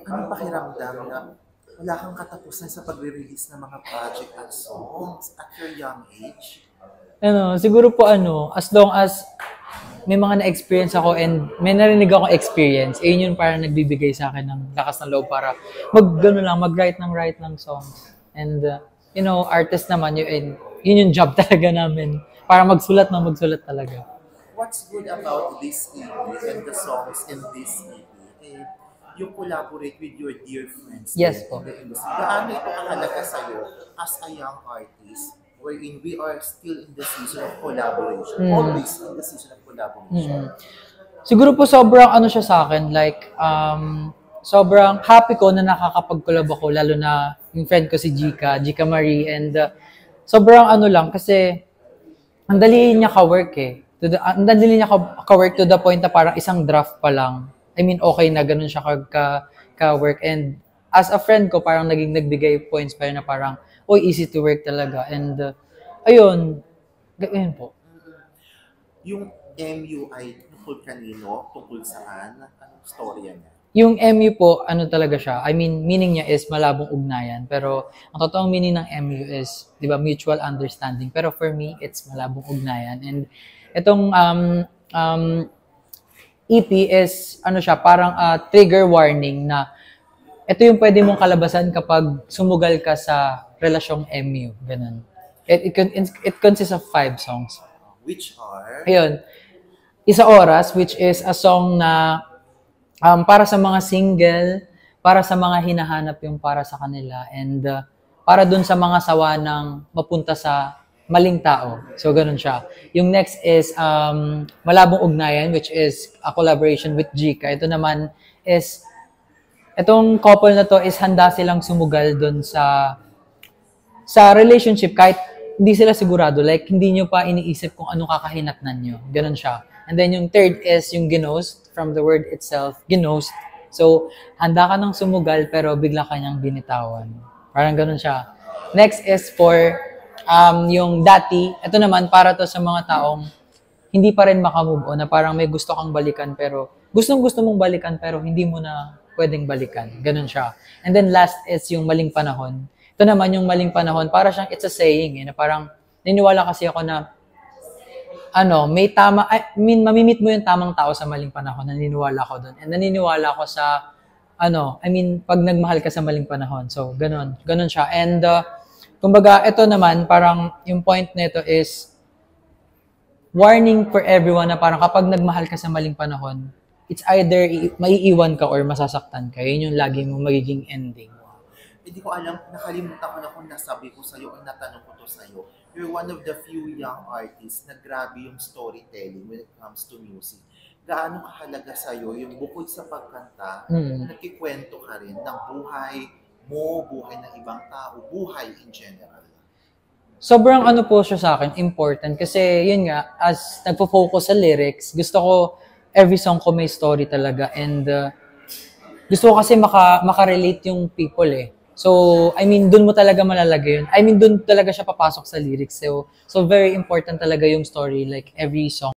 Anong pakiramdam na wala kang katapusan sa pagre-release ng mga project at songs at your young age? Siguro po as long as may mga na-experience ako and may narinig akong experience, yun yung parang nagbibigay sa akin ng lakas ng loob para mag-write ng songs. And, artist naman, yun yung job talaga namin. Para magsulat talaga. What's good about this EP and the songs in this EP? You collaborate with your dear friends Yes in po. the industry. Gaano ito kahalaga sa'yo as a young artist wherein we are still in the season of collaboration? Always in the season of collaboration. Siguro po sobrang siya sa akin, like, sobrang happy ko na nakakapag-collab ako, lalo na yung friend ko si Jika Marie, and sobrang lang, kasi ang dali niya ka-work eh. Ang dali niya ka-work to the point na parang isang draft pa lang. I mean, okay na ganun siya ka-work. And as a friend ko, parang nagbigay points pa rin na parang, easy to work talaga. And ayun po. Yung MU ay tungkol kanino? Tungkol saan? Anong storya niya? Yung MU po, talaga siya. I mean, meaning niya is malabong ugnayan. Pero ang totoong meaning ng MU is, di ba, mutual understanding. Pero for me, it's malabong ugnayan. And itong EP is, siya, parang trigger warning na ito yung pwede mong kalabasan kapag sumugal ka sa relasyong MU. Ganun. It consists of 5 songs. Which are? Ayun. Isa Oras, which is a song na para sa mga single, para sa mga hinahanap yung para sa kanila, and para dun sa mga sawa ng mapunta sa maling tao. So, ganun siya. Yung next is Malabong Ugnayan, which is a collaboration with Jika. Ito naman is, itong couple na to is handa silang sumugal dun sa relationship kahit hindi sila sigurado. Like, hindi nyo pa iniisip kung anong kakahinatnan nyo. Ganun siya. And then yung third is yung ginost, from the word itself, ginost. So, handa ka nang sumugal pero bigla ka niyang binitawan. Parang ganun siya. Next is for yung Dati. Ito naman para to sa mga taong hindi pa rin makamove on, na parang may gusto kang balikan pero gusto mong balikan pero hindi mo na pwedeng balikan. Ganun siya. And then last is yung Maling Panahon. Ito naman yung Maling Panahon, para siyang it's a saying na parang naniniwala kasi ako na may tama, mamimit mo yung tamang tao sa maling panahon. Naniniwala ako doon. And naniniwala ako sa, pag nagmahal ka sa maling panahon. So, ganun siya. And, kumbaga, ito naman, parang, yung point nito is, warning for everyone na parang kapag nagmahal ka sa maling panahon, it's either maiiwan ka or masasaktan ka. Yun yung lagi mong magiging ending. Hindi ko alam, nakalimutan ko na kung nasabi ko sa'yo o natanong ko to sa'yo. You're one of the few young artists na grabe yung storytelling when it comes to music. Gaano kahalaga sa'yo yung bukod sa pagkanta, nagkikwento ka rin ng buhay mo, buhay ng ibang tao, buhay in general? Sobrang po siya sa akin, important. Kasi yun nga, as nagpo-focus sa lyrics, gusto ko every song ko may story talaga. And gusto ko kasi makarelate yung people eh. So, dun mo talaga malalagay yun. Dun talaga siya papasok sa lyrics. So very important talaga yung story, like every song.